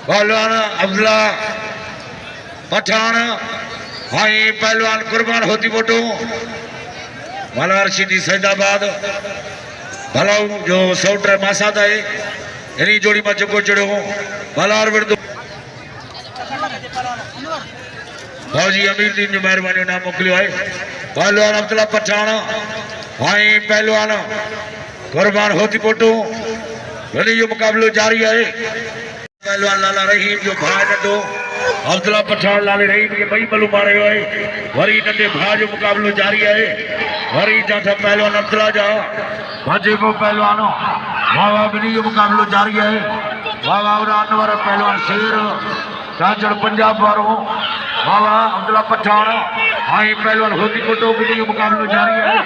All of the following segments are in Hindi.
पहलवान अब्दुल्ला पठान हाई पहलवान कुर्बान होती फोटो मलार सिटी सैदाबाद भलाऊ जो सौटर मासाद है इन जोड़ी में चुको चढ़ो मलार विरुद्ध फौजी अमीर दीन जो मेहरबानी नाम मोकलियो है पहलवान अब्दुल्ला पठान हाई पहलवान कुर्बान होती फोटो जो मुकाबलो जारी है पहलवान लाला रहीम जो भाई नंढो अब्दुल्ला पठान लाले रहीम के बई बलू मारे हुए वरी नंढे भाई जो मुकाबलो जारी है वरी जाठा पहलवान अब्दुल्ला जा भाजे को पहलवानो वाह वाह बिनी जो मुकाबलो जारी है वाह वाह अनवर पहलवान शेर काचड़ पंजाब वारो वाह वाह अब्दुल्ला पठान हाई पहलवान होती कोटो बिनी जो मुकाबलो जारी है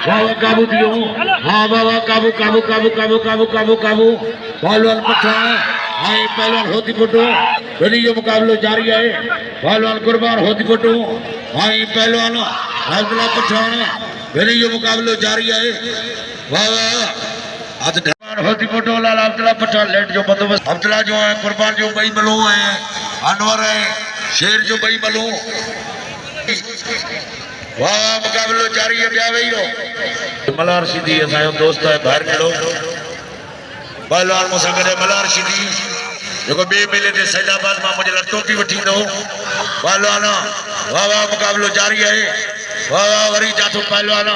वाह वाह काबू दियो हाँ वाह वाह काबू काबू काबू काबू काबू काबू काबू पहलवान पठान हाई पहलवान होती फोटो बिनी जो मुकाबलो जारी है पहलवान कुर्बान होती फोटो हाई पहलवान अब्दुल्ला पठान बिनी जो मुकाबलो जारी है वाह वाह होती फोटो लाल अब्दुल्ला पठान लेट जो बंदोबस्त अब्दुल्ला जो है कुर्बान जो बई मलो है अनवर है शेर जो बई मलो वाह वाह मुकाबलो जारी है ब्याह वही रो मलार सीधी असायो दोस्त है बाहर खड़ो पहलवान मुसा गडे मलार सीधी जो बे मेले ते सैदाबाद में मुझे टोपी वठी दो पहलवान वाह वाह मुकाबलो जारी है वाह वाह वरी जातो पहलवान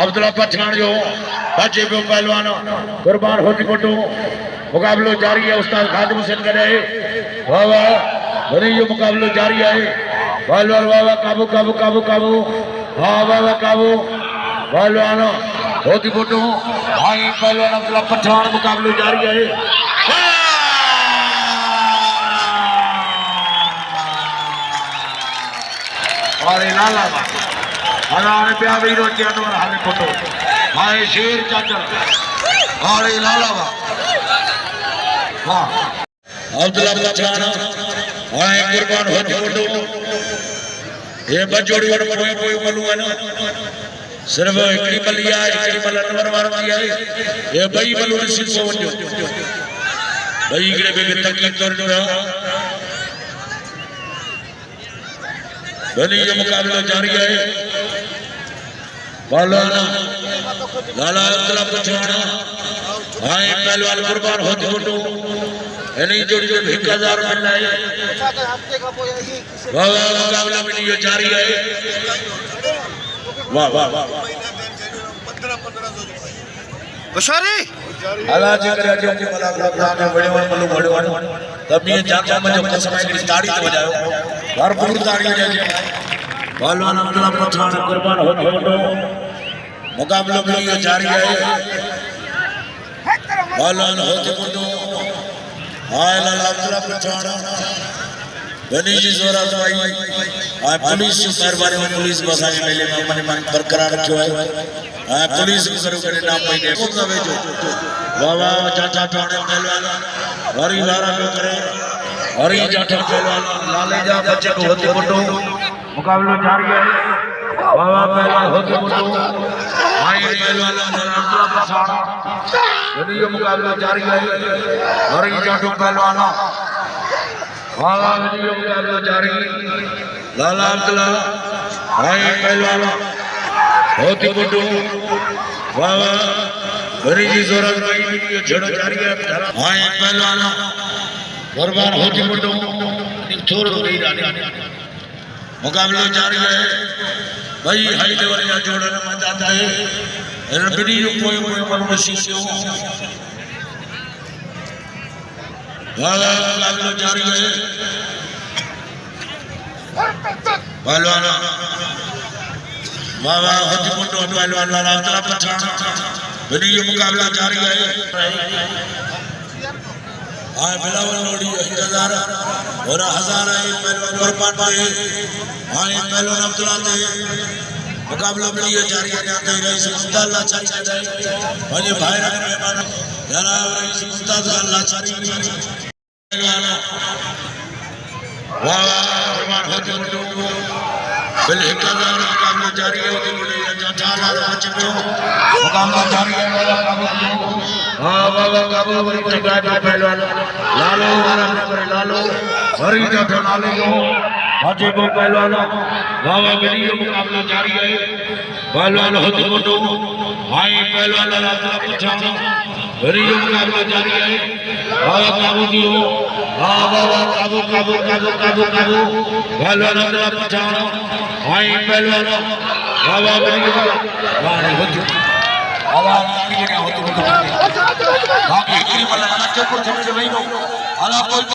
अब्दुल्ला पठान जो बचे पियो पहलवान कुर्बान होती फोटो मुकाबलो जारी है उस्ताद खादिम हुसैन गडे वाह वाह वरी जो मुकाबलो जारी है पहलवान वाह वाह काबू काबू काबू काबू हाँ वाह वाह काबू पहलवान होती फोटो हाई पहलवान अब्दुल्ला पठान मुकाबलो जारी है अरे लाला हराने प्या भी रोटी अनवर हाले फोटो हाय शेर चाचा अरे लाला वाह अब्दुल्ला पठान हाय कुर्बान होती फोटो ये बजोड़ी और पोए पोए मलू है ना सिर्फ एकड़ी मलिया एकड़ी मल अनवर वारती है ये बई मलू सिर्फ वजो बई एकड़े बे तकलीफ कर जो बनी ये मुकाबला जारी है पहलवान लाला अब्दुल्ला पठान हाय पहलवान कुर्बान होती फोटो इन्हीं जोड़ी जो 1000 मिल रहा है वाह वाह मुकाबला में ये जारी है वाह वाह वाह बशारी अल्लाह जी करे जो के मला प्रोग्राम में बड़े मल्लू बड़े तब ये जाता में जो कसम की ताड़ी तो बजाओ भरपूर ताड़ी बजाओ पहलवान अब्दुल्ला पठान कुर्बान होती फोटो मुकाबला में ये जारी है पहलवान होती फोटो हाय लाला अब्दुल्ला पठान बनी जी जोरा दवाई हाय पुलिस मेहरबानी में पुलिस बसा के मेले में मन मन बरकरार रखियो है हाय पुलिस को करो करे नाम महीने को कवे जो वाह वाह चाचा ठाणे पहलवान हरी वारा को करे हरी चाचा पहलवान लाले जा बच्चे को होती फोटो मुकाबला जारी है वाह वाह पहलवान होती फोटो हाय पहलवान अब्दुल्ला पठान बनी ये मुकाबला जारी है हरी चाचा पहलवान वाह वाह वीडियो मुकाबला जारी लाला अब्दुल्ला हाय पहलवान होती फोटो वाह वाह भरी जी जोरा भाई वीडियो छड़ो जारी है हाय पहलवान कुर्बान होती फोटो थोड़ा नहीं डाली मुकाबला जारी है भाई हाई लेवल या जोड़ने में जाता है वीडियो कोई कोई पर सीसीओ मुकाबला जारी है पहलवान वाह वाह होती फोटो पहलवान लाला अब्दुल्ला पठान बनी ये मुकाबला जारी है हाय बिलावल लोड़ी 1000 और 1000 है पहलवान कुर्बान पे हाय पहलवान अब्दुल्ला ते मुकाबला में ये जारी है जाते रईस उस्ताद अल्लाह चाचा जाए भाई भाई रंग मेहमान जनाब रईस उस्ताद अल्लाह चाचा वाह वाह कुर्बान होती फोटो मुकाबला जारी है मुकाबला जारी है हाँ बाबा काबू बड़ी चकाट पहलवान लालो लालो हरी जाठो लालो जो हाजी को पहलवान बाबा गली मुकाबला जारी है पहलवान होती मोटो हाई पहलवान लाला पछाना हरी मुकाबला जारी है बाबा काबू जी हो हाँ बाबा काबू काबू काबू काबू काबू पहलवान लाला पछाना हाई पहलवान बाबा गली मारे होती आवाज ताली के होती बाकी इकरी वाला ना चोको छमे नहीं नो आला